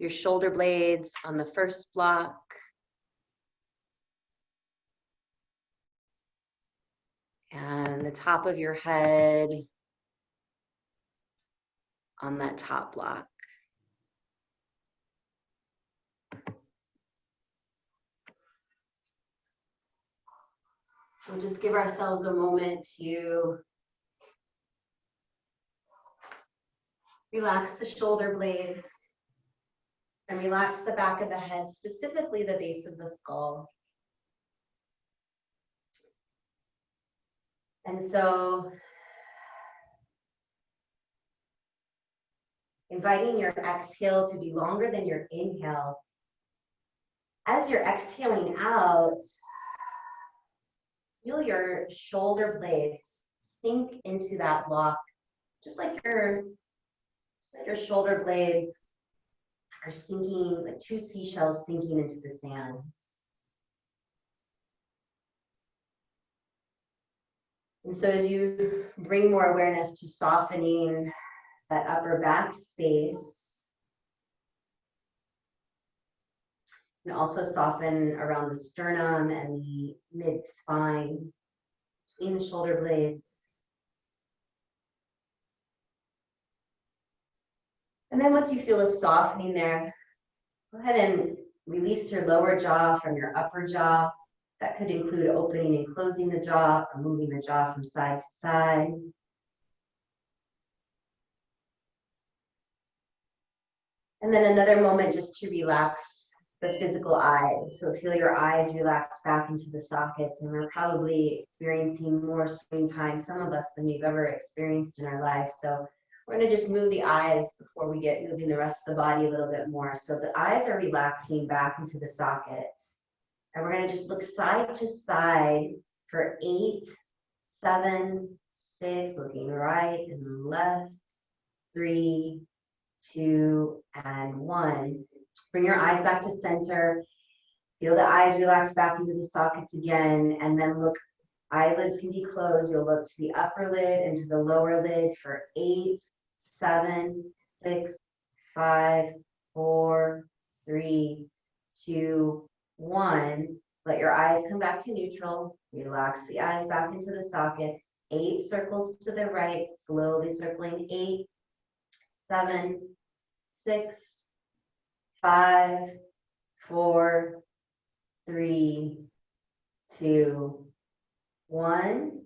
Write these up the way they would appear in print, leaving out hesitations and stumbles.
your shoulder blades on the first block. And the top of your head on that top block. We'll just give ourselves a moment to relax the shoulder blades and relax the back of the head, specifically the base of the skull. And so, inviting your exhale to be longer than your inhale. As you're exhaling out, feel your shoulder blades sink into that block, just like your shoulder blades are sinking, like two seashells sinking into the sand. And so as you bring more awareness to softening that upper back space, and also soften around the sternum and the mid-spine, between the shoulder blades. And then once you feel a softening there, go ahead and release your lower jaw from your upper jaw. That could include opening and closing the jaw or moving the jaw from side to side. And then another moment just to relax the physical eyes. So feel your eyes relax back into the sockets, and we're probably experiencing more screen time, some of us, than we've ever experienced in our life. So we're going to just move the eyes before we get moving the rest of the body a little bit more. So the eyes are relaxing back into the sockets. And we're going to just look side to side for 8, 7, 6, looking right and left, 3, 2, and 1. Bring your eyes back to center. Feel the eyes relax back into the sockets again, and then look, eyelids can be closed. You'll look to the upper lid and to the lower lid for 8, 7, 6, 5, 4, 3, 2, 1. Let your eyes come back to neutral. Relax the eyes back into the sockets. 8 circles to the right, slowly circling. 8, 7, 6, 5, 4, 3, 2, 1.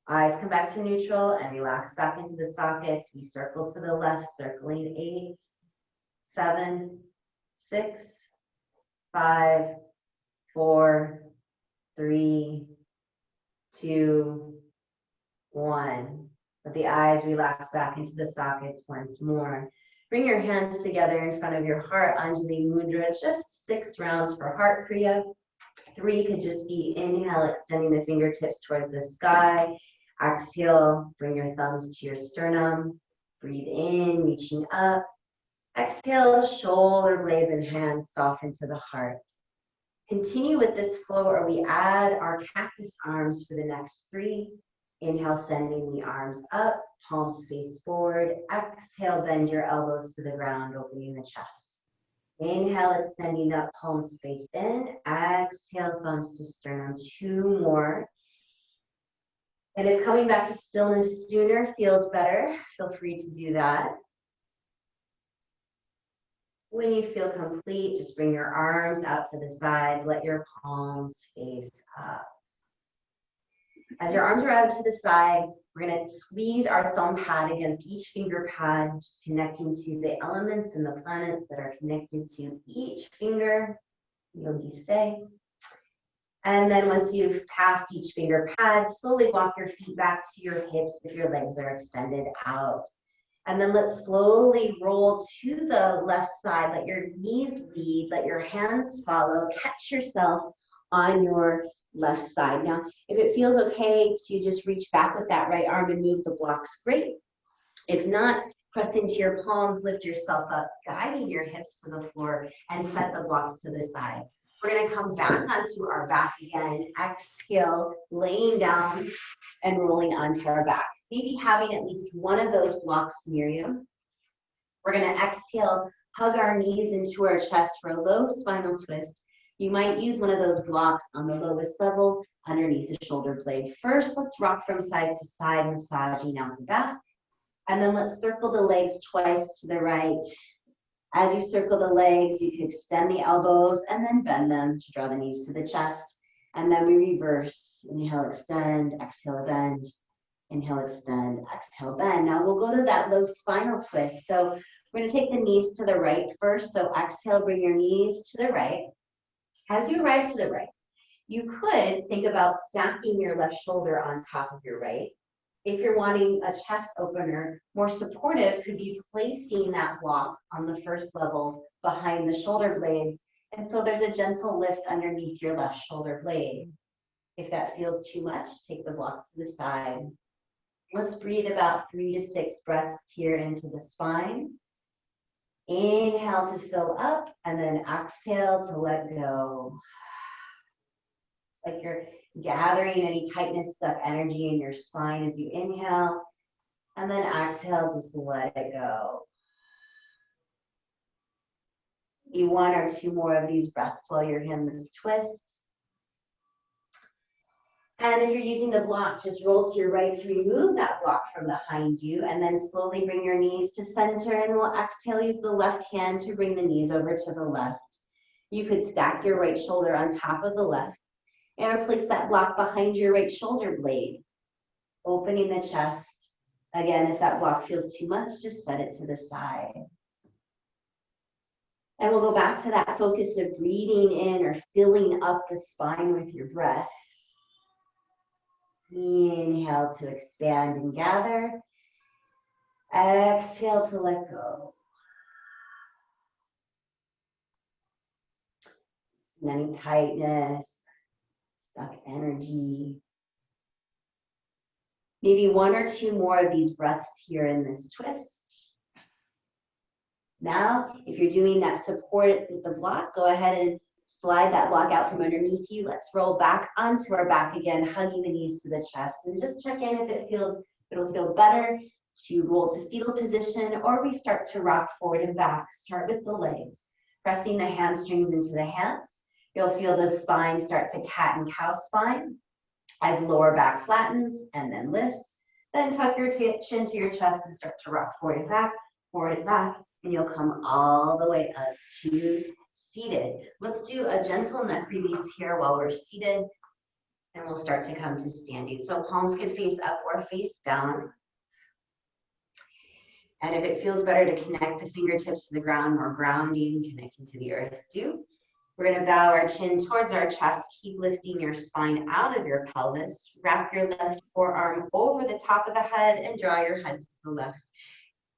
Eyes come back to neutral and relax back into the sockets. We circle to the left, circling. 8, 7, 6, 5, 4, 3, 2, 1. Let the eyes relax back into the sockets once more. Bring your hands together in front of your heart, Anjali Mudra, just 6 rounds for Heart Kriya. 3 could just be inhale, extending the fingertips towards the sky. Exhale, bring your thumbs to your sternum. Breathe in, reaching up. Exhale, shoulder blades and hands soften to the heart. Continue with this flow, or we add our cactus arms for the next 3. Inhale, sending the arms up, palms face forward. Exhale, bend your elbows to the ground, opening the chest. Inhale, extending up, palms face in. Exhale, thumbs to sternum. 2 more. And if coming back to stillness sooner feels better, feel free to do that. When you feel complete, just bring your arms out to the side. Let your palms face up. As your arms are out to the side, we're going to squeeze our thumb pad against each finger pad, just connecting to the elements and the planets that are connected to each finger. Yogis say. And then once you've passed each finger pad, slowly walk your feet back to your hips if your legs are extended out. And then let's slowly roll to the left side. Let your knees lead, let your hands follow. Catch yourself on your left side. Now, if it feels okay to just reach back with that right arm and move the blocks, great. If not, press into your palms, lift yourself up, guiding your hips to the floor, and set the blocks to the side. We're going to come back onto our back again. Exhale, laying down and rolling onto our back. Maybe having at least one of those blocks near you. We're going to exhale, hug our knees into our chest for a low spinal twist. You might use one of those blocks on the lowest level underneath the shoulder blade. First, let's rock from side to side, massaging out the back. And then let's circle the legs twice to the right. As you circle the legs, you can extend the elbows and then bend them to draw the knees to the chest. And then we reverse. Inhale, extend, exhale, bend. Inhale, extend, exhale, bend. Now we'll go to that low spinal twist. So we're going to take the knees to the right first. So exhale, bring your knees to the right. As you arrive to the right, you could think about stacking your left shoulder on top of your right. If you're wanting a chest opener, more supportive could be placing that block on the first level behind the shoulder blades. And so there's a gentle lift underneath your left shoulder blade. If that feels too much, take the block to the side. Let's breathe about 3 to 6 breaths here into the spine. Inhale to fill up, and then exhale to let go. It's like you're gathering any tightness, stuck energy in your spine as you inhale, and then exhale, just let it go. You 1 or 2 more of these breaths while you're in this twist. And if you're using the block, just roll to your right to remove that block from behind you, and then slowly bring your knees to center, and we'll exhale, use the left hand to bring the knees over to the left. You could stack your right shoulder on top of the left and replace that block behind your right shoulder blade, opening the chest. Again, if that block feels too much, just set it to the side. And we'll go back to that focus of breathing in or filling up the spine with your breath. Inhale to expand and gather. Exhale to let go. Any tightness, stuck energy. Maybe 1 or 2 more of these breaths here in this twist. Now, if you're doing that support with the block, go ahead and slide that block out from underneath you. Let's roll back onto our back again, hugging the knees to the chest, and just check in if it'll feel better to roll to fetal position, or we start to rock forward and back. Start with the legs, pressing the hamstrings into the hands. You'll feel the spine start to cat and cow spine as lower back flattens and then lifts. Then tuck your chin to your chest and start to rock forward and back, and you'll come all the way up to seated. Let's do a gentle neck release here while we're seated, and we'll start to come to standing. So palms can face up or face down. And if it feels better to connect the fingertips to the ground, more grounding, connecting to the earth, do. We're going to bow our chin towards our chest. Keep lifting your spine out of your pelvis. Wrap your left forearm over the top of the head and draw your head to the left.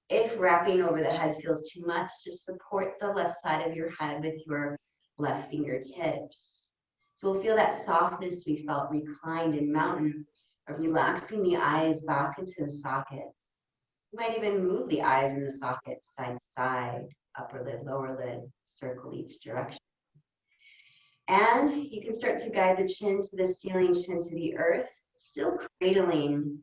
If wrapping over the head feels too much, just support the left side of your head with your left fingertips. So we'll feel that softness we felt reclined in mountain, of relaxing the eyes back into the sockets. You might even move the eyes in the sockets side to side, upper lid, lower lid, circle each direction. And you can start to guide the chin to the ceiling, chin to the earth, still cradling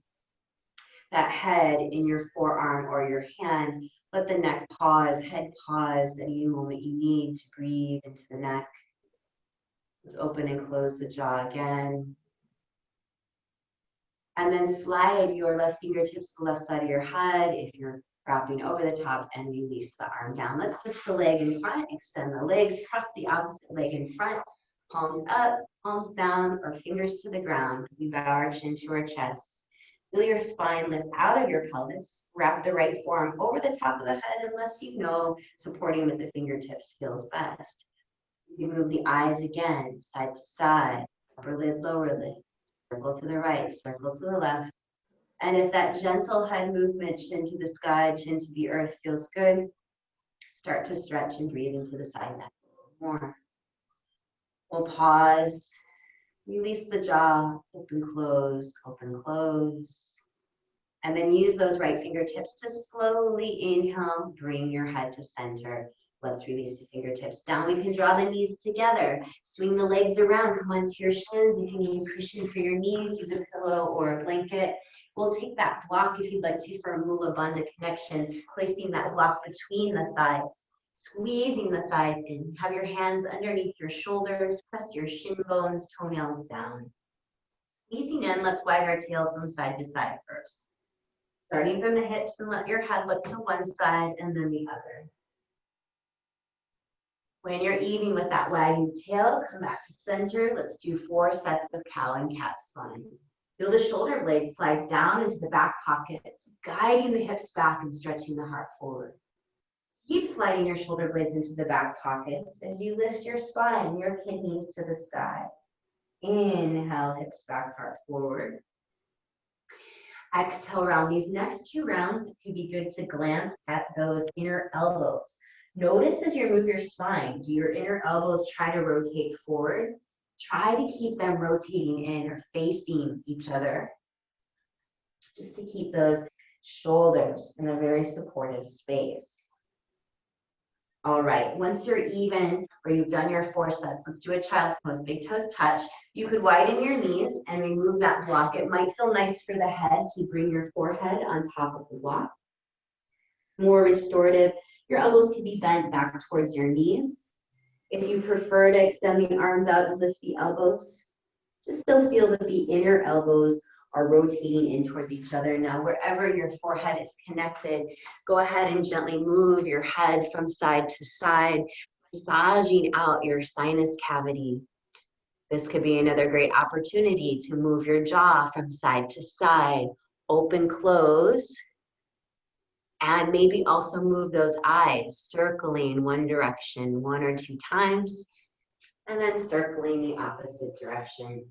that head in your forearm or your hand. Let the neck pause, head pause at any moment you need to breathe into the neck. Let's open and close the jaw again. And then slide your left fingertips to the left side of your head if you're wrapping over the top, and release the arm down. Let's switch the leg in front, extend the legs, cross the opposite leg in front, palms up, palms down, or fingers to the ground. We bow our chin to our chest. Feel your spine lift out of your pelvis. Wrap the right forearm over the top of the head unless you know supporting with the fingertips feels best. You move the eyes again, side to side, upper lid, lower lid. Circle to the right, circle to the left. And if that gentle head movement, chin to the sky, chin to the earth feels good, start to stretch and breathe into the side neck a little more. We'll pause, release the jaw, open, close, and then use those right fingertips to slowly inhale, bring your head to center. Let's release the fingertips down. We can draw the knees together, swing the legs around, come onto your shins. You can use a cushion for your knees, use a pillow or a blanket. We'll take that block if you'd like to for a mula bandha connection, placing that block between the thighs. Squeezing the thighs in. Have your hands underneath your shoulders. Press your shin bones, toenails down. Squeezing in, let's wag our tail from side to side first. Starting from the hips, and let your head look to one side and then the other. When you're eating with that wagging tail, come back to center. Let's do 4 sets of cow and cat spine. Feel the shoulder blades slide down into the back pockets, guiding the hips back and stretching the heart forward. Keep sliding your shoulder blades into the back pockets as you lift your spine, your kidneys to the sky. Inhale, hips back, heart forward. Exhale, round. These next 2 rounds, it could be good to glance at those inner elbows. Notice as you move your spine, do your inner elbows try to rotate forward? Try to keep them rotating in or facing each other, just to keep those shoulders in a very supportive space. All right, once you're even, or you've done your 4 sets, let's do a child's pose. Big toes touch. You could widen your knees and remove that block. It might feel nice for the head to bring your forehead on top of the block. More restorative, your elbows can be bent back towards your knees. If you prefer to extend the arms out and lift the elbows, just still feel that the inner elbows are rotating in towards each other. Now, wherever your forehead is connected, go ahead and gently move your head from side to side, massaging out your sinus cavity. This could be another great opportunity to move your jaw from side to side, open, close, and maybe also move those eyes, circling one direction 1 or 2 times, and then circling the opposite direction.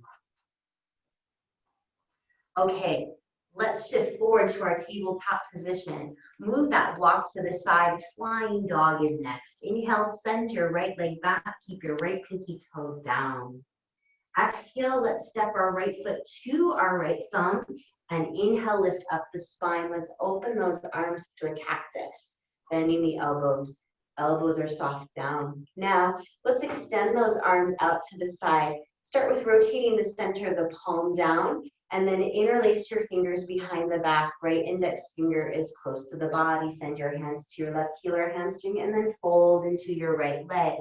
Okay, let's shift forward to our tabletop position. Move that block to the side. Flying dog is next. Inhale, center, right leg back. Keep your right pinky toe down. Exhale, let's step our right foot to our right thumb. And inhale, lift up the spine. Let's open those arms to a cactus. Bending the elbows. Elbows are soft down. Now, let's extend those arms out to the side. Start with rotating the center of the palm down. And then interlace your fingers behind the back. Right index finger is close to the body. Send your hands to your left heel or hamstring and then fold into your right leg.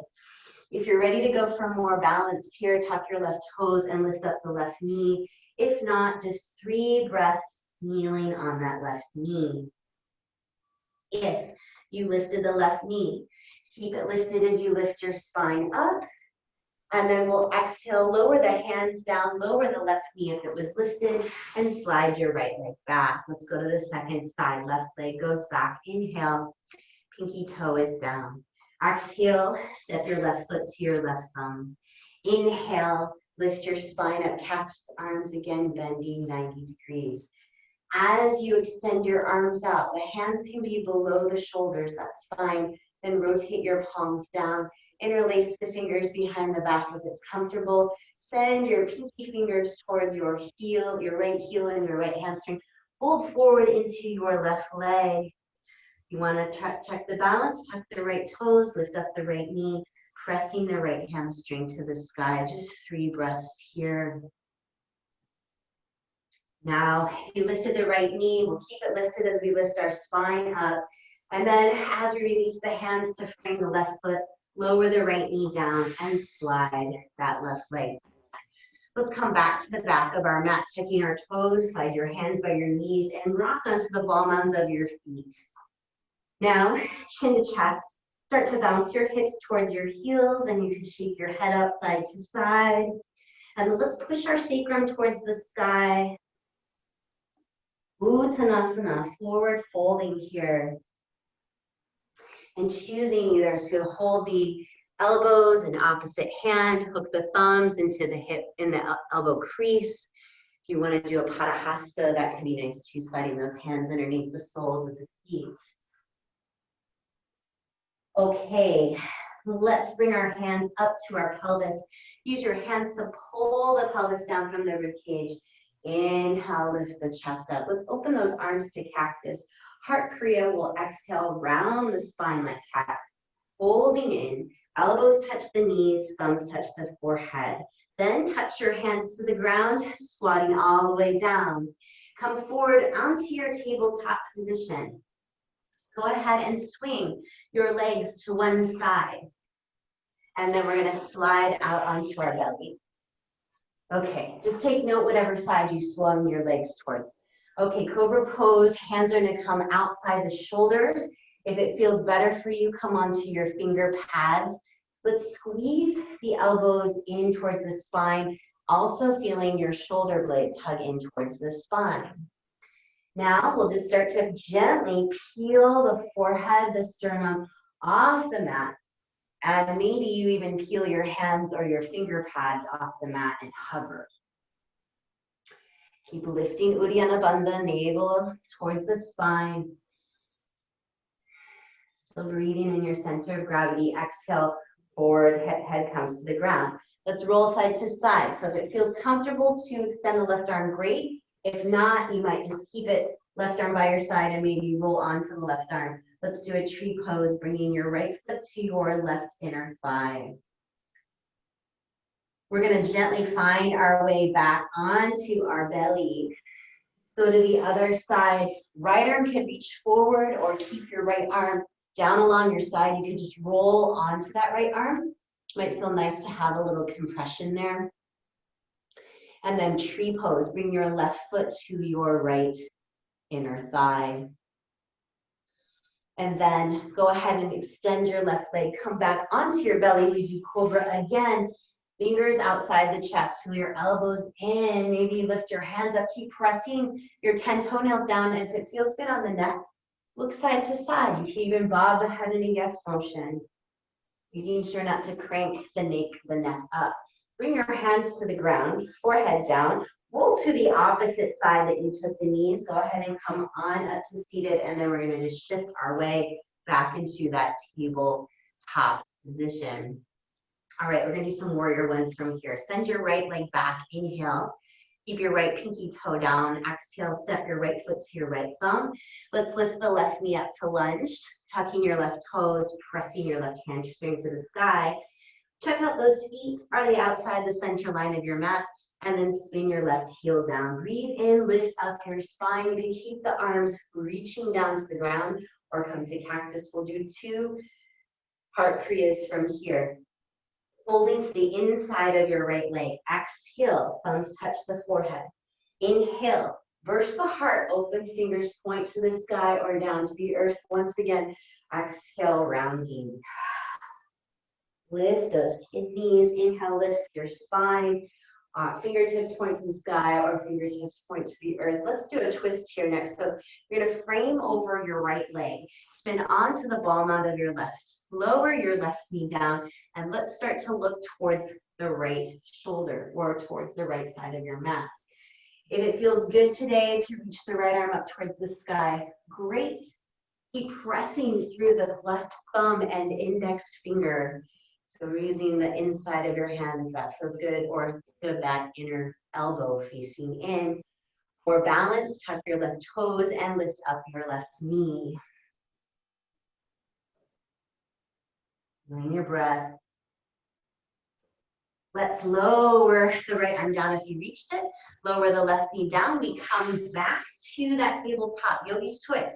If you're ready to go for more balance here, tuck your left toes and lift up the left knee. If not, just 3 breaths kneeling on that left knee. If you lifted the left knee, keep it lifted as you lift your spine up. And then we'll exhale, lower the hands down, lower the left knee if it was lifted, and slide your right leg back. Let's go to the second side. Left leg goes back. Inhale, pinky toe is down. Exhale, step your left foot to your left thumb. Inhale, lift your spine up, cactus arms again, bending 90 degrees. As you extend your arms out, the hands can be below the shoulders, that's fine. Then rotate your palms down. Interlace the fingers behind the back if it's comfortable. Send your pinky fingers towards your heel, your right heel and your right hamstring. Fold forward into your left leg. You want to check the balance, tuck the right toes, lift up the right knee, pressing the right hamstring to the sky. Just 3 breaths here. Now, if you lifted the right knee, we'll keep it lifted as we lift our spine up. And then as we release the hands to frame the left foot, lower the right knee down and slide that left leg. Let's come back to the back of our mat, tucking our toes, slide your hands by your knees, and rock onto the ball mounds of your feet. Now, chin to chest, start to bounce your hips towards your heels, and you can shake your head out side to side. And let's push our sacrum towards the sky. Uttanasana, forward folding here. And choosing either to hold the elbows in opposite hand, hook the thumbs into the hip in the elbow crease. If you want to do a padahasta, that could be nice too, sliding those hands underneath the soles of the feet. Okay, let's bring our hands up to our pelvis. Use your hands to pull the pelvis down from the ribcage. Inhale, lift the chest up. Let's open those arms to cactus. Heart Kriya will exhale, round the spine like cat. Folding in, elbows touch the knees, thumbs touch the forehead. Then touch your hands to the ground, squatting all the way down. Come forward onto your tabletop position. Go ahead and swing your legs to one side. And then we're gonna slide out onto our belly. Okay, just take note whatever side you swung your legs towards. Okay, cobra pose, hands are gonna come outside the shoulders. If it feels better for you, come onto your finger pads. Let's squeeze the elbows in towards the spine, also feeling your shoulder blades hug in towards the spine. Now we'll just start to gently peel the forehead, the sternum off the mat. And maybe you even peel your hands or your finger pads off the mat and hover. Keep lifting Uddiyana Bandha, navel towards the spine. Still breathing in your center of gravity. Exhale, forward, head comes to the ground. Let's roll side to side. So if it feels comfortable to extend the left arm, great. If not, you might just keep it left arm by your side and maybe roll onto the left arm. Let's do a tree pose, bringing your right foot to your left inner thigh. We're going to gently find our way back onto our belly. So to the other side, right arm can reach forward or keep your right arm down along your side. You can just roll onto that right arm. Might feel nice to have a little compression there. And then tree pose, bring your left foot to your right inner thigh. And then go ahead and extend your left leg, come back onto your belly. We do cobra again. Fingers outside the chest, feel your elbows in, maybe lift your hands up, keep pressing your 10 toenails down, and if it feels good on the neck, look side to side. You can even bob the head in a yes motion. Making sure not to crank the neck up. Bring your hands to the ground, forehead down, roll to the opposite side that you took the knees, go ahead and come on up to seated, and then we're gonna just shift our way back into that tabletop position. All right, we're gonna do some warrior ones from here. Send your right leg back, inhale. Keep your right pinky toe down. Exhale, step your right foot to your right thumb. Let's lift the left knee up to lunge, tucking your left toes, pressing your left hamstring to the sky. Check out those feet. Are they outside the center line of your mat? And then spin your left heel down. Breathe in, lift up your spine. You can keep the arms reaching down to the ground or come to cactus. We'll do 2 heart kriyas from here. Holding to the inside of your right leg. Exhale, thumbs touch the forehead. Inhale, burst the heart, open fingers point to the sky or down to the earth. Once again, exhale, rounding. Lift those kidneys. Inhale, lift your spine. Fingertips point to the sky or fingertips point to the earth. Let's do a twist here next. So you're going to frame over your right leg. Spin onto the ball mount of your left. Lower your left knee down, and let's start to look towards the right shoulder or towards the right side of your mat. If it feels good today to reach the right arm up towards the sky, great. Keep pressing through the left thumb and index finger. So we're using the inside of your hand if that feels good, or think of that inner elbow facing in. For balance, tuck your left toes and lift up your left knee. Feeling your breath. Let's lower the right arm down if you reached it. Lower the left knee down. We come back to that tabletop yogi's twist.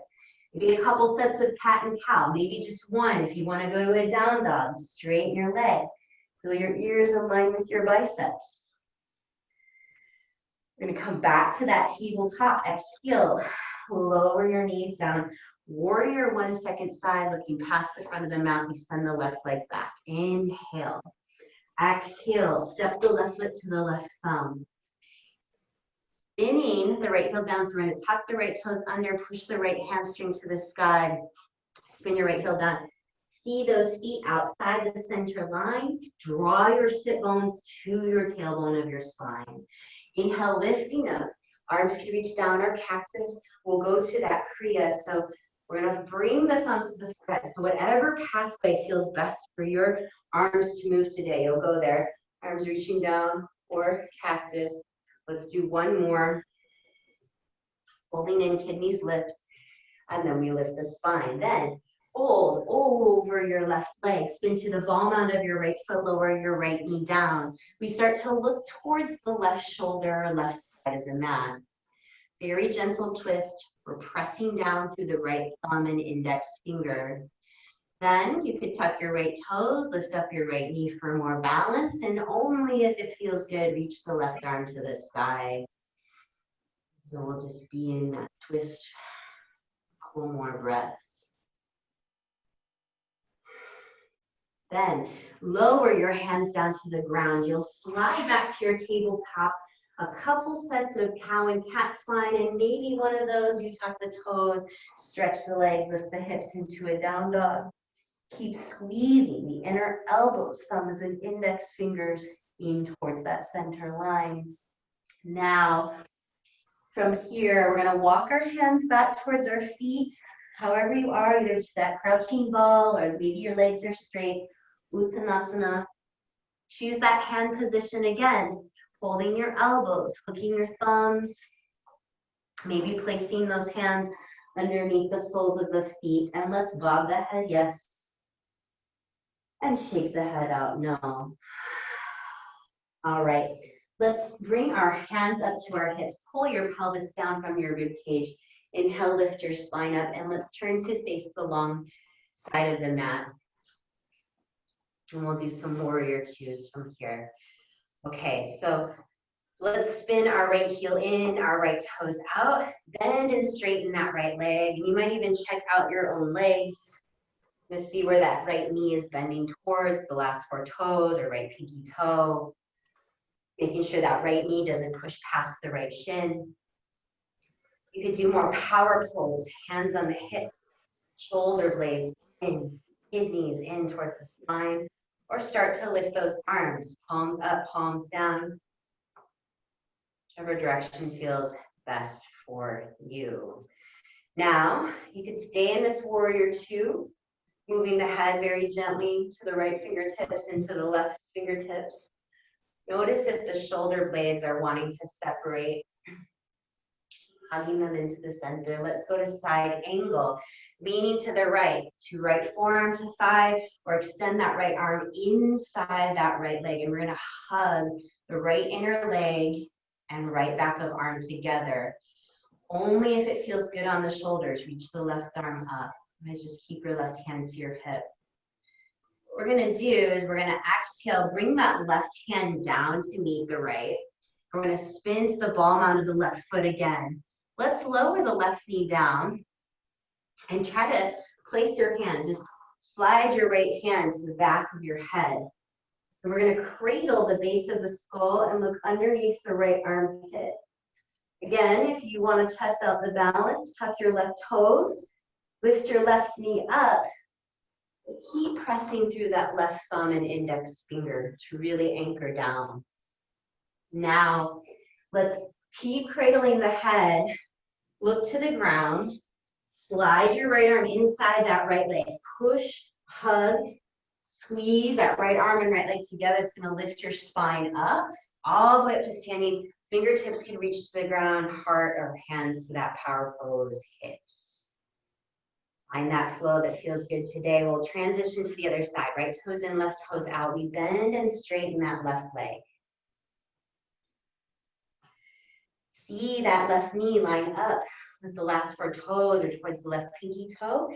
Maybe a couple sets of cat and cow, maybe just one. If you want to go to a down dog, straighten your legs. Feel your ears align with your biceps. We're going to come back to that tabletop. Exhale, lower your knees down. Warrior 1 second side, looking past the front of the mat. We send the left leg back. Inhale. Exhale, step the left foot to the left thumb. Spinning the right heel down, so we're going to tuck the right toes under, push the right hamstring to the sky, spin your right heel down. See those feet outside the center line. Draw your sit bones to your tailbone of your spine. Inhale, lifting up. Arms can reach down or cactus. We'll go to that kriya. So we're going to bring the thumbs to the forehead. So whatever pathway feels best for your arms to move today, you'll go there. Arms reaching down or cactus. Let's do one more. Holding in, kidneys lift, and then we lift the spine. Then fold over your left leg, spin to the ball mount of your right foot, lower your right knee down. We start to look towards the left shoulder, left side of the mat. Very gentle twist, We're pressing down through the right thumb and index finger. Then you could tuck your right toes, lift up your right knee for more balance, and only if it feels good, reach the left arm to the sky. So we'll just be in that twist a couple more breaths. Then lower your hands down to the ground. You'll slide back to your tabletop, a couple sets of cow and cat spine, and maybe one of those, you tuck the toes, stretch the legs, lift the hips into a down dog. Keep squeezing the inner elbows, thumbs, and index fingers in towards that center line. Now, from here, we're going to walk our hands back towards our feet, however you are, either to that crouching ball or maybe your legs are straight, Uttanasana. Choose that hand position again, holding your elbows, hooking your thumbs, maybe placing those hands underneath the soles of the feet, and let's bob the head, yes, and shake the head out, no. All right, let's bring our hands up to our hips. Pull your pelvis down from your rib cage. Inhale, lift your spine up, and let's turn to face the long side of the mat. And we'll do some warrior twos from here. Okay, so let's spin our right heel in, our right toes out, bend and straighten that right leg. You might even check out your own legs to see where that right knee is bending towards, the last four toes or right pinky toe. Making sure that right knee doesn't push past the right shin. You could do more power pose, hands on the hip, shoulder blades in, kidneys in towards the spine, or start to lift those arms, palms up, palms down, whichever direction feels best for you. Now, you could stay in this warrior two, moving the head very gently to the right fingertips and to the left fingertips. Notice if the shoulder blades are wanting to separate, hugging them into the center. Let's go to side angle, leaning to the right forearm to thigh, or extend that right arm inside that right leg. And we're gonna hug the right inner leg and right back of arm together. Only if it feels good on the shoulders, reach the left arm up. Let's just keep your left hand to your hip. What we're gonna do is we're gonna exhale, bring that left hand down to meet the right. We're gonna spin to the ball mount of the left foot again. Let's lower the left knee down and try to place your hands. Just slide your right hand to the back of your head. And we're gonna cradle the base of the skull and look underneath the right armpit. Again, if you wanna test out the balance, tuck your left toes, lift your left knee up, keep pressing through that left thumb and index finger to really anchor down. Now, let's keep cradling the head, look to the ground, slide your right arm inside that right leg, push, hug, squeeze that right arm and right leg together. It's gonna lift your spine up, all the way up to standing. Fingertips can reach to the ground, heart or hands to that power pose, hips. Find that flow that feels good today. We'll transition to the other side, right toes in, left toes out. We bend and straighten that left leg. See that left knee line up with the last four toes or towards the left pinky toe,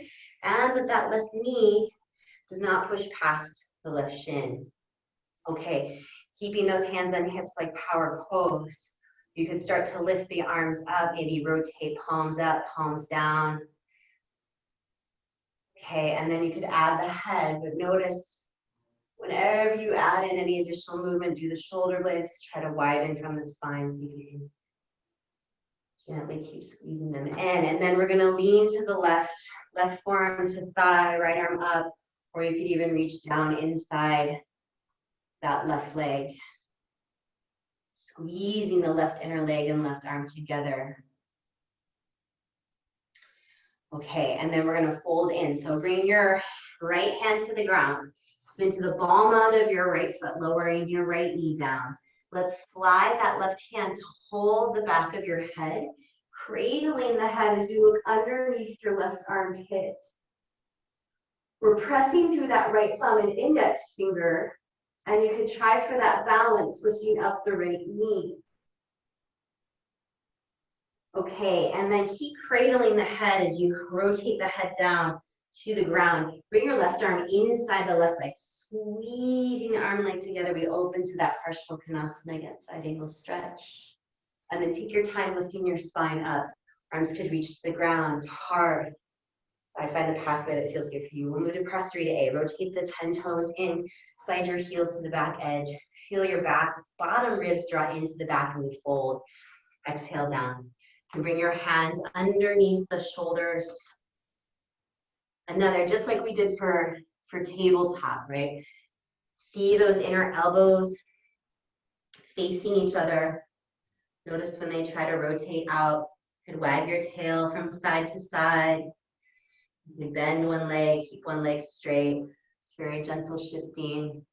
and that left knee does not push past the left shin. Okay, keeping those hands on hips like power pose. You could start to lift the arms up, maybe rotate palms up, palms down. Okay, and then you could add the head, but notice whenever you add in any additional movement, do the shoulder blades, try to widen from the spine, see if you can gently keep squeezing them in. And then we're gonna lean to the left forearm to thigh, right arm up, or you could even reach down inside that left leg. Squeezing the left inner leg and left arm together. Okay, and then we're gonna fold in. So bring your right hand to the ground. Spin to the ball mount of your right foot, lowering your right knee down. Let's slide that left hand to hold the back of your head, cradling the head as you look underneath your left armpit. We're pressing through that right thumb and index finger, and you can try for that balance, lifting up the right knee. Okay, and then keep cradling the head as you rotate the head down to the ground. Bring your left arm inside the left leg, squeezing the arm and leg together. We open to that Parsvakonasana, again, side angle stretch. And then take your time lifting your spine up. Arms could reach the ground hard. So I find the pathway that feels good for you. We'll move to Prasarita A. Rotate the 10 toes in, slide your heels to the back edge. Feel your back, bottom ribs draw into the back and we fold. Exhale down. And bring your hands underneath the shoulders. Another, just like we did for tabletop, right? See those inner elbows facing each other. Notice when they try to rotate out. You could wag your tail from side to side. You can bend one leg, keep one leg straight. It's very gentle shifting.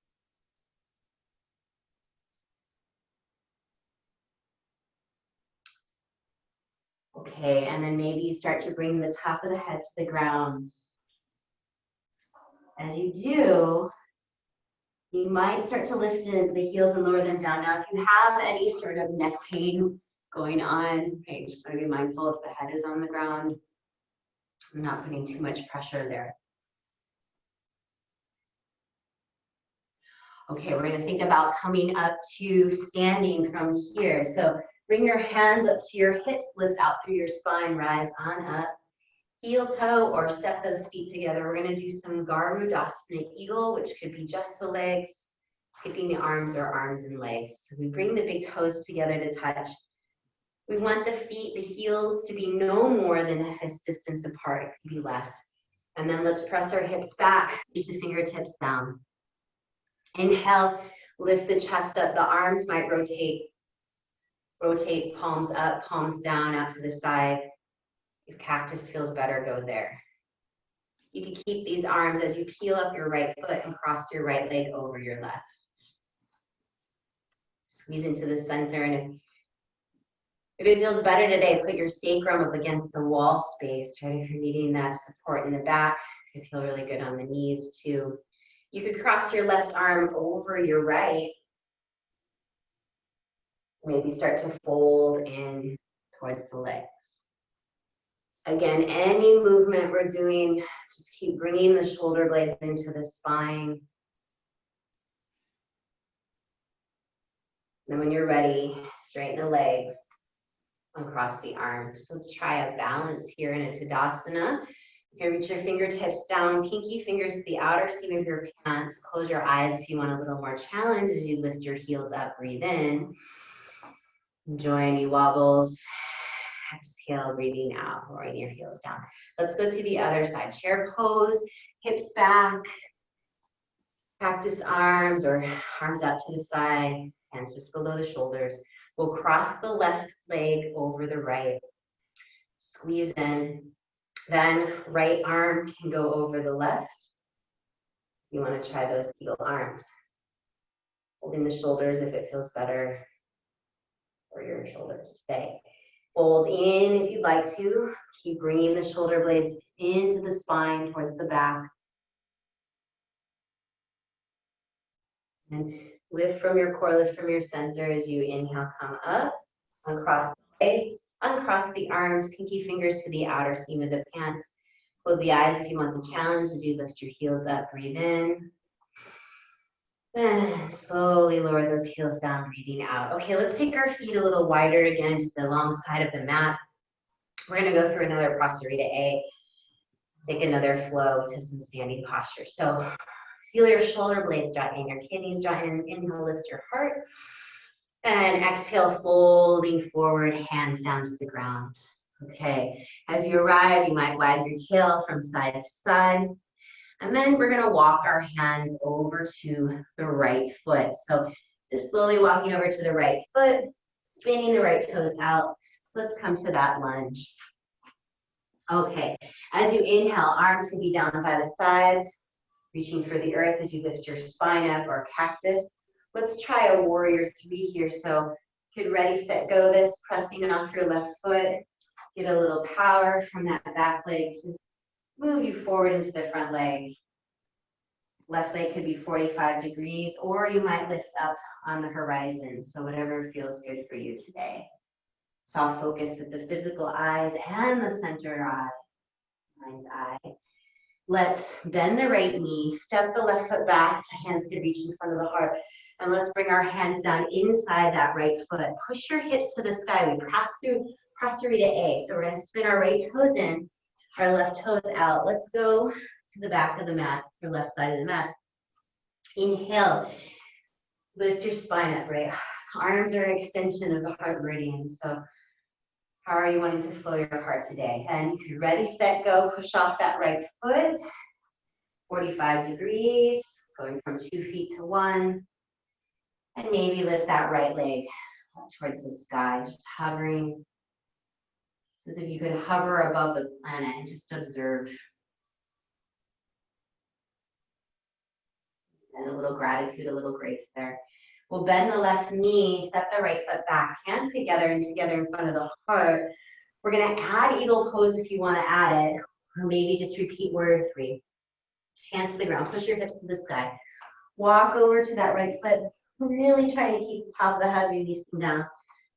Okay, and then maybe you start to bring the top of the head to the ground. As you do, you might start to lift into the heels and lower them down. Now, if you have any sort of neck pain going on, right, just want to be mindful if the head is on the ground. I'm not putting too much pressure there. Okay, we're gonna think about coming up to standing from here. So bring your hands up to your hips, lift out through your spine, rise on up. Heel toe or step those feet together. We're gonna do some Garudasana Eagle, which could be just the legs, skipping the arms or arms and legs. So we bring the big toes together to touch. We want the feet, the heels to be no more than a fist distance apart. It could be less. And then let's press our hips back, reach the fingertips down. Inhale, lift the chest up. The arms might rotate. Rotate palms up, palms down, out to the side. If cactus feels better, go there. You can keep these arms as you peel up your right foot and cross your right leg over your left. Squeeze into the center, and if it feels better today, put your sacrum up against the wall space, right? If you're needing that support in the back, it could feel really good on the knees too. You could cross your left arm over your right. Maybe start to fold in towards the legs. Again, any movement we're doing, just keep bringing the shoulder blades into the spine. Then when you're ready, straighten the legs, uncross the arms. Let's try a balance here in a Tadasana. You can reach your fingertips down, pinky fingers to the outer seam of your pants. Close your eyes if you want a little more challenge as you lift your heels up, breathe in. Enjoy any wobbles. Exhale, breathing out, lowering your heels down. Let's go to the other side. Chair pose, hips back, cactus arms or arms out to the side, hands just below the shoulders. We'll cross the left leg over the right. Squeeze in. Then right arm can go over the left. You want to try those eagle arms. Holding the shoulders if it feels better, or your shoulders stay. Fold in if you'd like to. Keep bringing the shoulder blades into the spine towards the back. And lift from your core, lift from your center as you inhale, come up. Uncross the legs, uncross the arms, pinky fingers to the outer seam of the pants. Close the eyes if you want the challenge as you lift your heels up, breathe in. And slowly lower those heels down, breathing out. Okay, let's take our feet a little wider again to the long side of the mat. We're gonna go through another Prasarita A. Take another flow to some standing posture. So feel your shoulder blades draw in, your kidneys draw in. Inhale, lift your heart. And exhale, folding forward, hands down to the ground. Okay, as you arrive, you might wag your tail from side to side. And then we're gonna walk our hands over to the right foot. So just slowly walking over to the right foot, spinning the right toes out. Let's come to that lunge. Okay, as you inhale, arms can be down by the sides, reaching for the earth as you lift your spine up, or cactus. Let's try a warrior 3 here. So good, ready, set, go this, pressing off your left foot. Get a little power from that back leg to move you forward into the front leg. Left leg could be 45 degrees, or you might lift up on the horizon. So whatever feels good for you today. Soft focus with the physical eyes and the center eye, mind's eye. Let's bend the right knee, step the left foot back, the hands can reach in front of the heart. And let's bring our hands down inside that right foot. Push your hips to the sky. We pass through Prasarita A. So we're gonna spin our right toes in, our left toes out. Let's go to the back of the mat, your left side of the mat. Inhale, lift your spine up, right? Arms are an extension of the heart meridian. So how are you wanting to flow your heart today? And you can ready, set, go. Push off that right foot. 45 degrees, going from 2 feet to 1. And maybe lift that right leg up towards the sky, just hovering. It's as if you could hover above the planet and just observe. And a little gratitude, a little grace there. We'll bend the left knee, step the right foot back, hands together and together in front of the heart. We're gonna add eagle pose if you wanna add it, or maybe just repeat warrior 3. Hands to the ground, push your hips to the sky. Walk over to that right foot, really trying to keep the top of the head releasing down.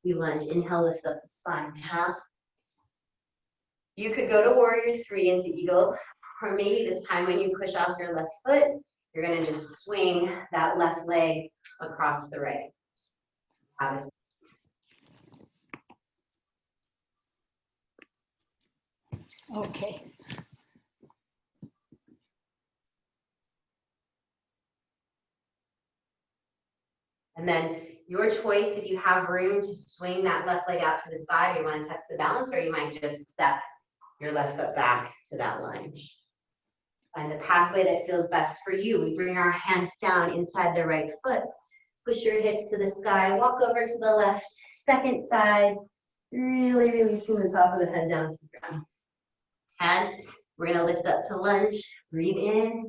You lunge, inhale, lift up the spine. Inhale. You could go to warrior 3 into eagle, or maybe this time when you push off your left foot, you're gonna just swing that left leg across the right. Have a seat. Okay. And then your choice, if you have room to swing that left leg out to the side, or you want to test the balance, or you might just step your left foot back to that lunge. Find the pathway that feels best for you. We bring our hands down inside the right foot. Push your hips to the sky. Walk over to the left, second side. Really releasing the top of the head down to the ground. And we're going to lift up to lunge. Breathe in.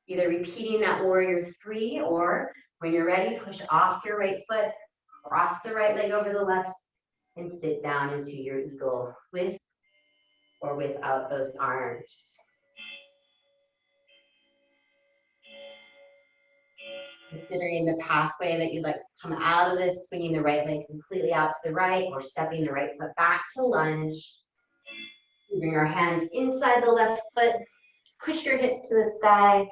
Either repeating that warrior 3, or when you're ready, push off your right foot, cross the right leg over the left, and sit down into your eagle with or without those arms. Considering the pathway that you'd like to come out of this, swinging the right leg completely out to the right, or stepping the right foot back to lunge. We bring our hands inside the left foot, push your hips to the sky,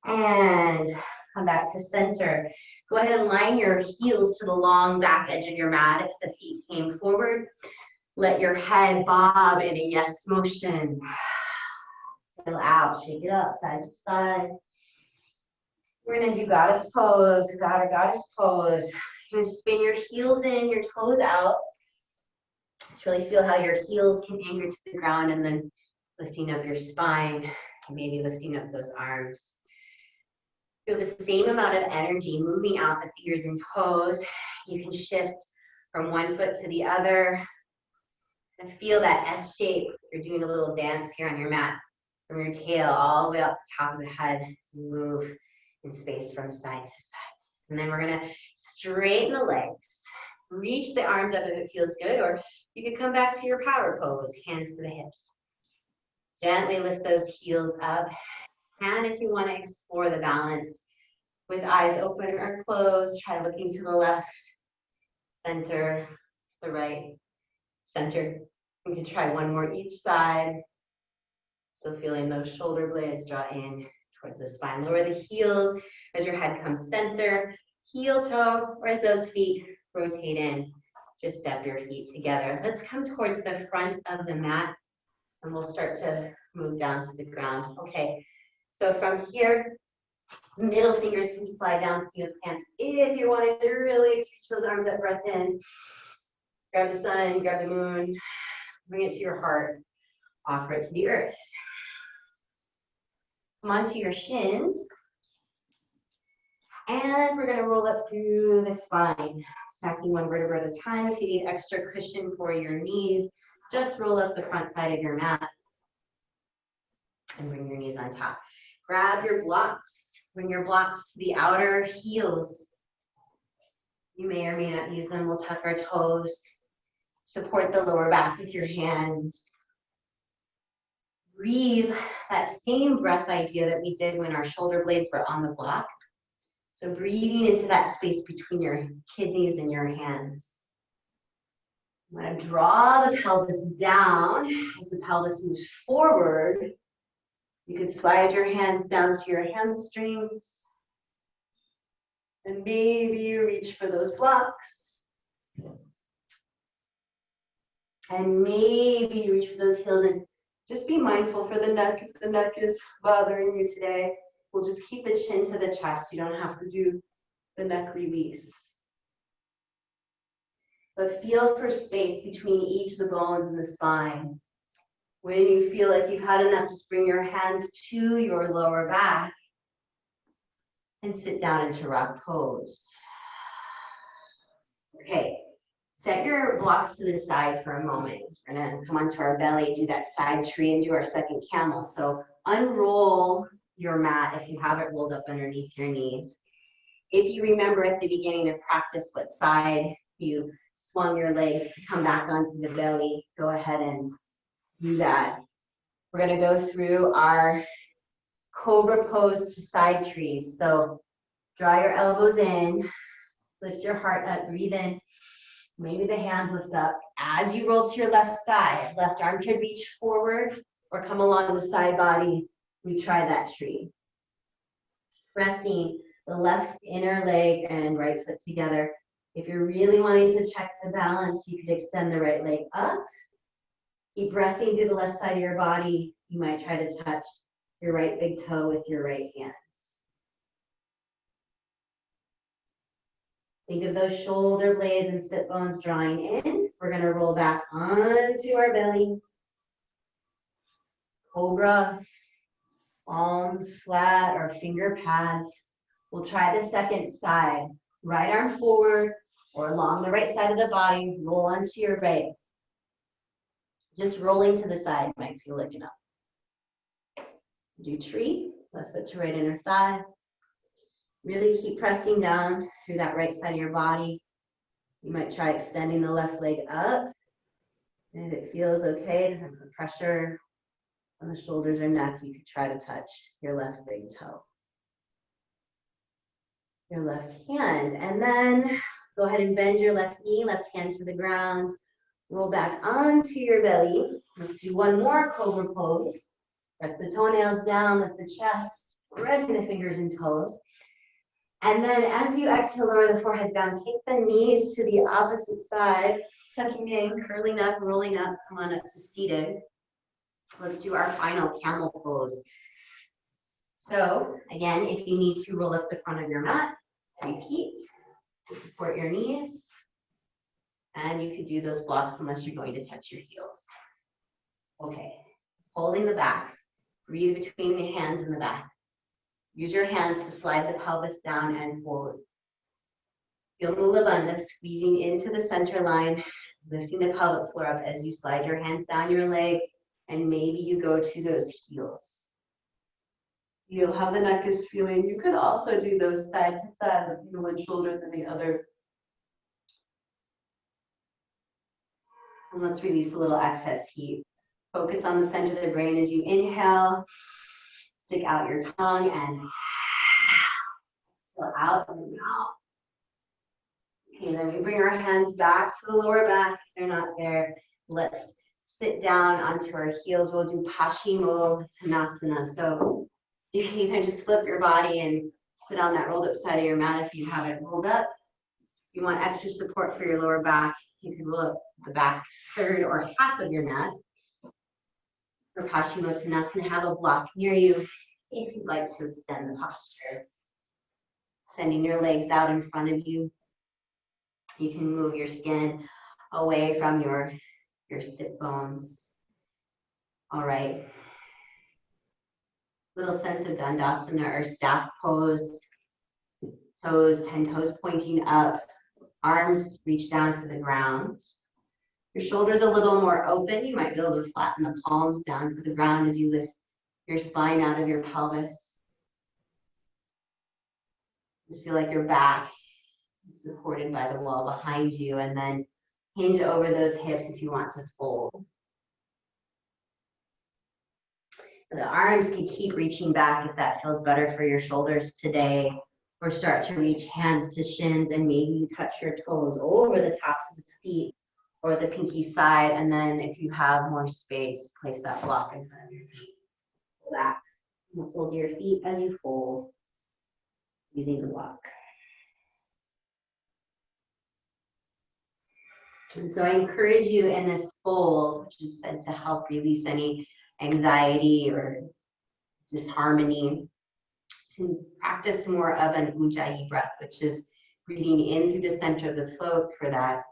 and come back to center. Go ahead and line your heels to the long back edge of your mat if the feet came forward. Let your head bob in a yes motion. Exhale out, shake it up, side to side. We're gonna do goddess pose, god or goddess pose. You're gonna spin your heels in, your toes out. Just really feel how your heels can anchor to the ground, and then lifting up your spine, maybe lifting up those arms. Feel the same amount of energy moving out the fingers and toes. You can shift from one foot to the other. And feel that S shape. You're doing a little dance here on your mat. From your tail all the way up the top of the head. Move in space from side to side. And then we're gonna straighten the legs. Reach the arms up if it feels good, or you could come back to your power pose, hands to the hips. Gently lift those heels up. And if you want to explore the balance with eyes open or closed, try looking to the left, center, the right, center. You can try one more each side. Still feeling those shoulder blades draw in towards the spine. Lower the heels as your head comes center. Heel toe, or as those feet rotate in. Just step your feet together. Let's come towards the front of the mat, and we'll start to move down to the ground. Okay, so from here, middle fingers can slide down to your pants. If you wanted to really reach those arms up, breath in. Grab the sun, grab the moon, bring it to your heart, offer it to the earth. Come onto your shins. And we're gonna roll up through the spine, stacking one vertebra at a time. If you need extra cushion for your knees, just roll up the front side of your mat and bring your knees on top. Grab your blocks, bring your blocks to the outer heels. You may or may not use them. We'll tuck our toes, support the lower back with your hands. Breathe that same breath idea that we did when our shoulder blades were on the block. So breathing into that space between your kidneys and your hands. I'm going to draw the pelvis down as the pelvis moves forward. You can slide your hands down to your hamstrings. And maybe you reach for those blocks. And maybe you reach for those heels, and just be mindful for the neck. If the neck is bothering you today, we'll just keep the chin to the chest. You don't have to do the neck release. But feel for space between each of the bones in the spine. When you feel like you've had enough, just bring your hands to your lower back and sit down into rock pose. Okay, set your blocks to the side for a moment. We're gonna come onto our belly, do that side tree, and do our second camel. So unroll your mat if you have it rolled up underneath your knees. If you remember at the beginning of practice what side you swung your legs to come back onto the belly, go ahead and do that. We're gonna go through our cobra pose to side trees. So draw your elbows in, lift your heart up, breathe in. Maybe the hands lift up. As you roll to your left side, left arm could reach forward or come along the side body. We try that tree. Pressing the left inner leg and right foot together. If you're really wanting to check the balance, you could extend the right leg up. Keep pressing through the left side of your body. You might try to touch your right big toe with your right hand. Think of those shoulder blades and sit bones drawing in. We're going to roll back onto our belly. Cobra, palms flat or finger pads. We'll try the second side. Right arm forward or along the right side of the body. Roll onto your right. Just rolling to the side might feel like enough. Do tree, left foot to right inner thigh. Really keep pressing down through that right side of your body. You might try extending the left leg up. And if it feels okay, doesn't put pressure on the shoulders or neck, you could try to touch your left big toe. Your left hand. And then go ahead and bend your left knee, left hand to the ground. Roll back onto your belly. Let's do one more cobra pose. Press the toenails down, lift the chest, spreading the fingers and toes. And then as you exhale, lower the forehead down, take the knees to the opposite side, tucking in, curling up, rolling up, come on up to seated. Let's do our final camel pose. So again, if you need to roll up the front of your mat, repeat to support your knees. And you could do those blocks unless you're going to touch your heels. Okay, holding the back, breathe between the hands and the back. Use your hands to slide the pelvis down and forward. Feel Mula Bandha squeezing into the center line, lifting the pelvic floor up as you slide your hands down your legs, and maybe you go to those heels. Feel how the neck is feeling. You could also do those side to side, lifting one shoulder than the other. And let's release a little excess heat. Focus on the center of the brain as you inhale. Stick out your tongue and exhale out and out. Okay, then we bring our hands back to the lower back. If they're not there, let's sit down onto our heels. We'll do Paschimottanasana. So you can even just flip your body and sit on that rolled up side of your mat if you have it rolled up. If you want extra support for your lower back, you can roll up the back third or half of your mat. For Paschimottanasana, have a block near you if you'd like to extend the posture. Sending your legs out in front of you. You can move your skin away from your sit bones. All right. Little sense of Dandasana or staff pose. Toes, 10 toes pointing up. Arms reach down to the ground. Your shoulders a little more open. You might be able to flatten the palms down to the ground as you lift your spine out of your pelvis. Just feel like your back is supported by the wall behind you, and then hinge over those hips if you want to fold. The arms can keep reaching back if that feels better for your shoulders today. or start to reach hands to shins, and maybe you touch your toes over the tops of the feet or the pinky side. And then if you have more space, place that block in front of your feet. Pull back the soles of your feet as you fold using the block. And so I encourage you in this fold, which is said to help release any anxiety or disharmony, to practice more of an ujjayi breath, which is breathing in through the center of the throat for that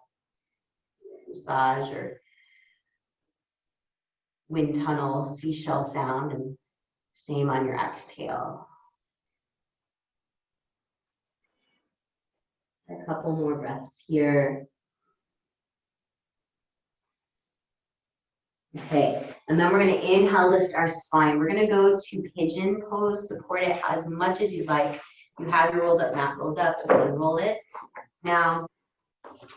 massage or wind tunnel, seashell sound, and same on your exhale. A couple more breaths here. Okay, and then we're going to inhale, lift our spine. We're going to go to pigeon pose. Support it as much as you like. You have your rolled up mat rolled up, just unroll it. Now,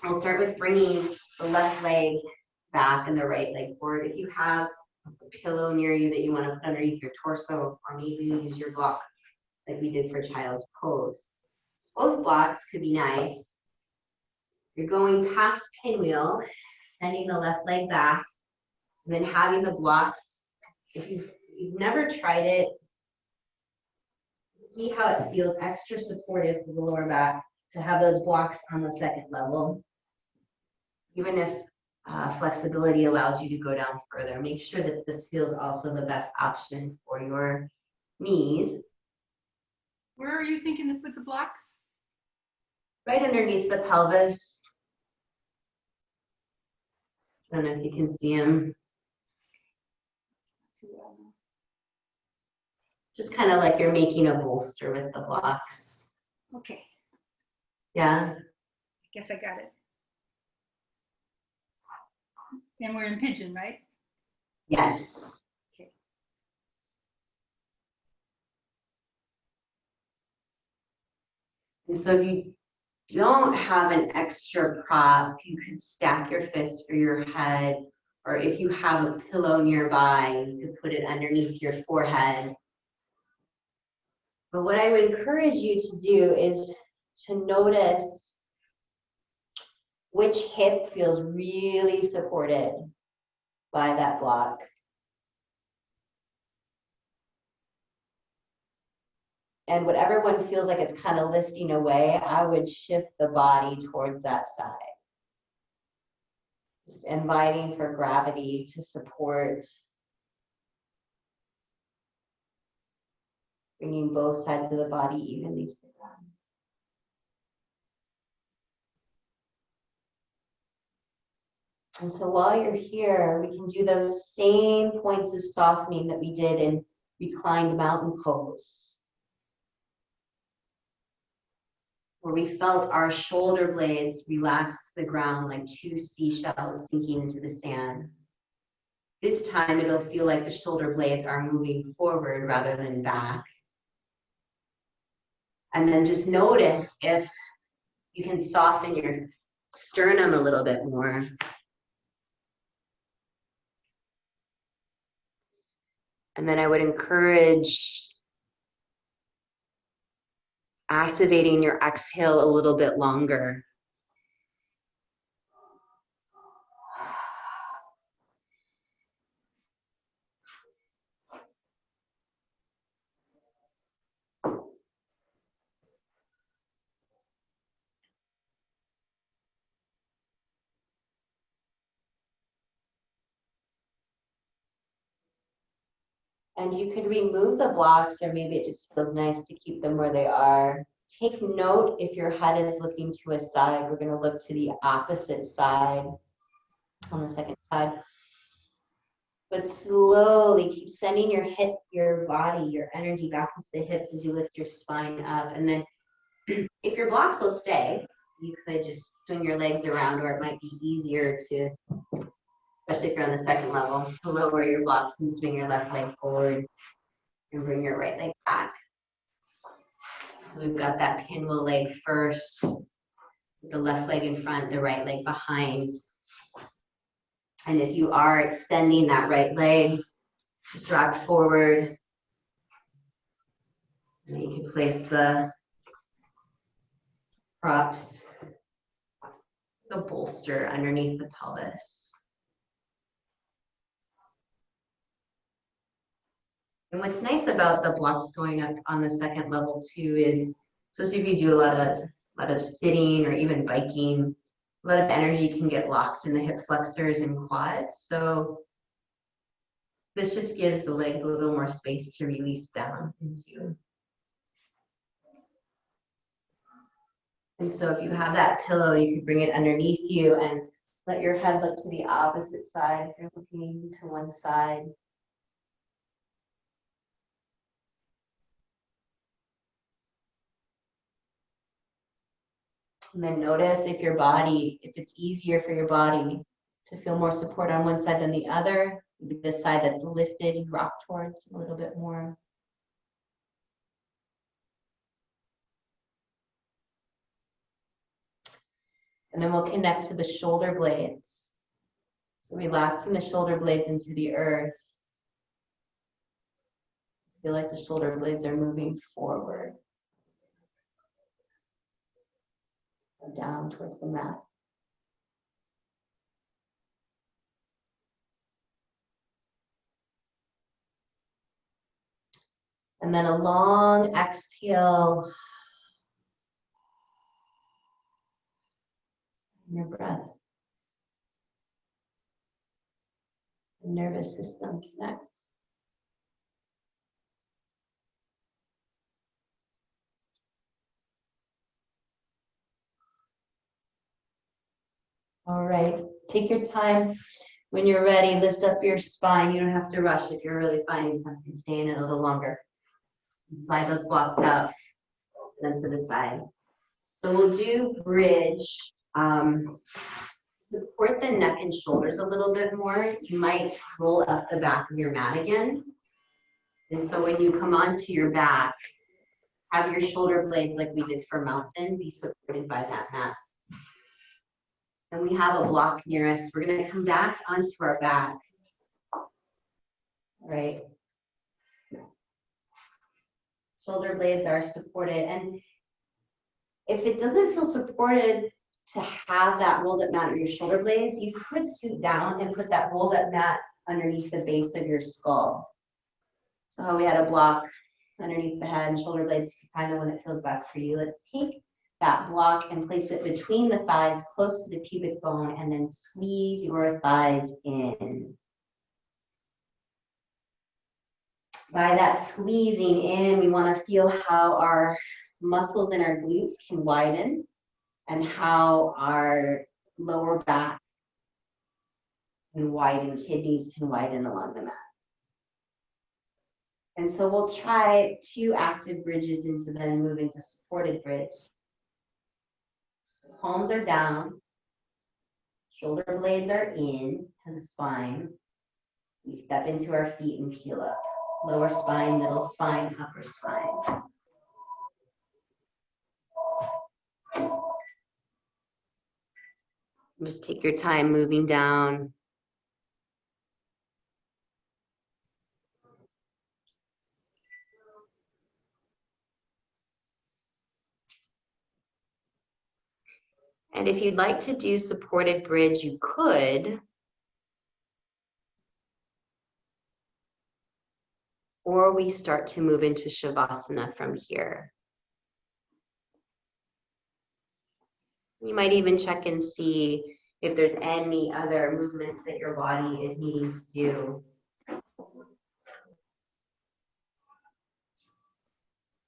we'll start with bringing the left leg back and the right leg forward. If you have a pillow near you that you want to put underneath your torso, or maybe you use your block like we did for child's pose. Both blocks could be nice. You're going past pinwheel, sending the left leg back, and then having the blocks. If you've never tried it, see how it feels extra supportive for the lower back to have those blocks on the second level. Even if flexibility allows you to go down further, make sure that this feels also the best option for your knees. Where are you thinking to put the blocks? Right underneath the pelvis. I don't know if you can see them. Just kind of like you're making a bolster with the blocks. Okay. Yeah? I guess I got it. And we're in pigeon, right? Yes. Okay. And so if you don't have an extra prop, you could stack your fist for your head, or if you have a pillow nearby, you could put it underneath your forehead. But what I would encourage you to do is to notice which hip feels really supported by that block. And whatever one feels like it's kind of lifting away, I would shift the body towards that side. Just inviting for gravity to support. Bringing both sides of the body evenly to the ground. And so while you're here, we can do those same points of softening that we did in reclined mountain pose, where we felt our shoulder blades relax to the ground like two seashells sinking into the sand. This time it'll feel like the shoulder blades are moving forward rather than back. And then just notice if you can soften your sternum a little bit more. And then I would encourage activating your exhale a little bit longer. And you could remove the blocks, or maybe it just feels nice to keep them where they are. Take note if your head is looking to a side. We're going to look to the opposite side on the second side. But slowly keep sending your body, your energy back into the hips as you lift your spine up. And then if your blocks will stay, you could just swing your legs around, or it might be easier to, especially if you're on the second level, to lower your blocks and swing your left leg forward and bring your right leg back. So we've got that pinwheel leg first, the left leg in front, the right leg behind. And if you are extending that right leg, just rock forward. And you can place the props, the bolster underneath the pelvis. And what's nice about the blocks going up on the second level too is, especially if you do a lot of sitting or even biking, a lot of energy can get locked in the hip flexors and quads. So this just gives the legs a little more space to release down into. And so if you have that pillow, you can bring it underneath you and let your head look to the opposite side if you're looking to one side. And then notice if it's easier for your body to feel more support on one side than the other, maybe the side that's lifted, you rock towards a little bit more. And then we'll connect to the shoulder blades. So relaxing the shoulder blades into the earth. Feel like the shoulder blades are moving forward. Or down towards the mat. And then a long exhale. Your breath. The nervous system connects. All right, take your time. When you're ready, lift up your spine. You don't have to rush if you're really finding something, stay in it a little longer. Slide those blocks out, then to the side. So we'll do bridge. Support the neck and shoulders a little bit more. You might roll up the back of your mat again. And so when you come onto your back, have your shoulder blades like we did for mountain be supported by that mat. And we have a block near us. We're going to come back onto our back. All right. Shoulder blades are supported. And if it doesn't feel supported to have that rolled up mat or your shoulder blades, you could scoot down and put that rolled up mat underneath the base of your skull. So we had a block underneath the head and shoulder blades. You can find the one that feels best for you. Let's take that block and place it between the thighs, close to the pubic bone, and then squeeze your thighs in. By that squeezing in, we want to feel how our muscles in our glutes can widen and how our lower back can widen, kidneys can widen along the mat. And so we'll try 2 active bridges into then move into supported bridge. So palms are down, shoulder blades are in to the spine. We step into our feet and peel up. Lower spine, middle spine, upper spine. Just take your time moving down. And if you'd like to do supported bridge, you could. Or we start to move into Shavasana from here. You might even check and see if there's any other movements that your body is needing to do.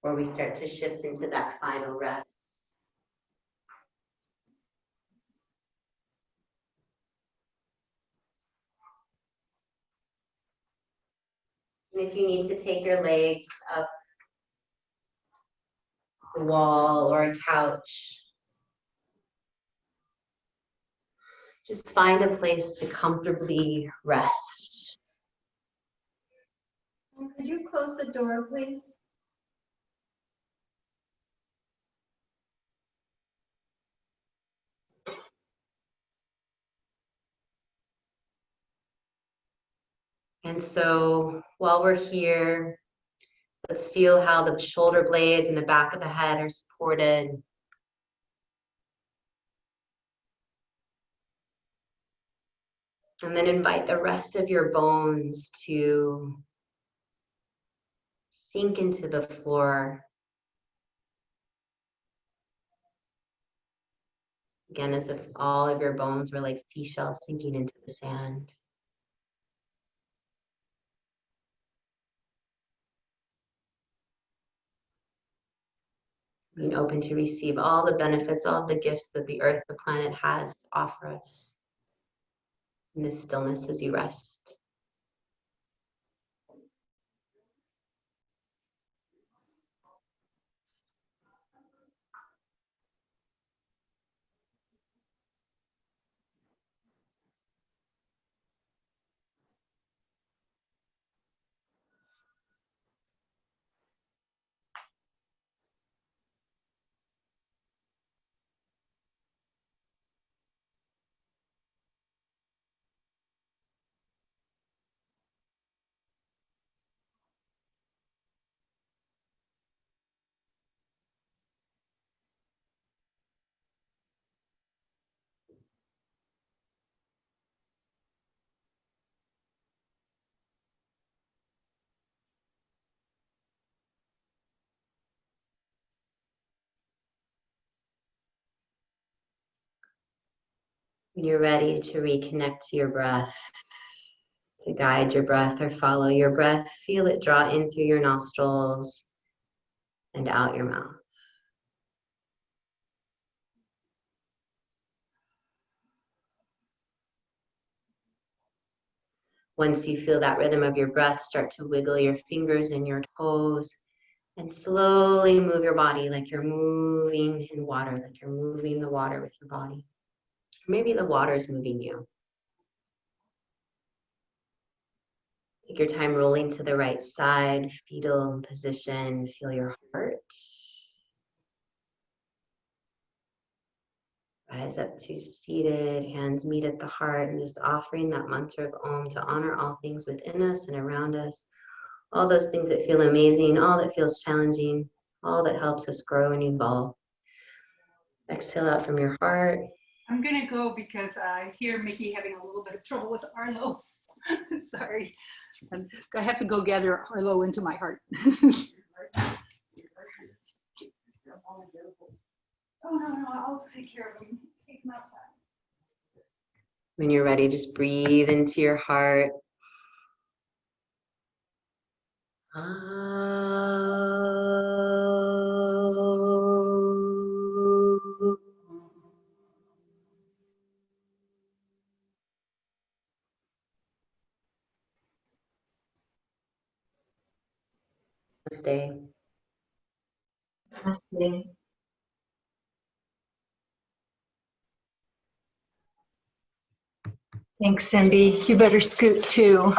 Or we start to shift into that final rest. And if you need to take your legs up the wall or a couch, just find a place to comfortably rest. Could you close the door, please? And so while we're here, let's feel how the shoulder blades and the back of the head are supported. And then invite the rest of your bones to sink into the floor. Again, as if all of your bones were like seashells sinking into the sand. Being open to receive all the benefits, all the gifts that the earth, the planet has to offer us in this stillness as you rest. When you're ready to reconnect to your breath, to guide your breath or follow your breath, feel it draw in through your nostrils and out your mouth. Once you feel that rhythm of your breath, start to wiggle your fingers and your toes and slowly move your body like you're moving in water, like you're moving the water with your body. Maybe the water is moving you. Take your time rolling to the right side, fetal position, feel your heart. Rise up to seated, hands meet at the heart, and just offering that mantra of Om to honor all things within us and around us. All those things that feel amazing, all that feels challenging, all that helps us grow and evolve. Exhale out from your heart. I'm gonna go because I hear Mickey having a little bit of trouble with Arlo. Sorry. I have to go gather Arlo into my heart. Oh, no, I'll take care of him. Take him outside. When you're ready, just breathe into your heart. Stay. Namaste. Thanks, Cindy. You better scoot too.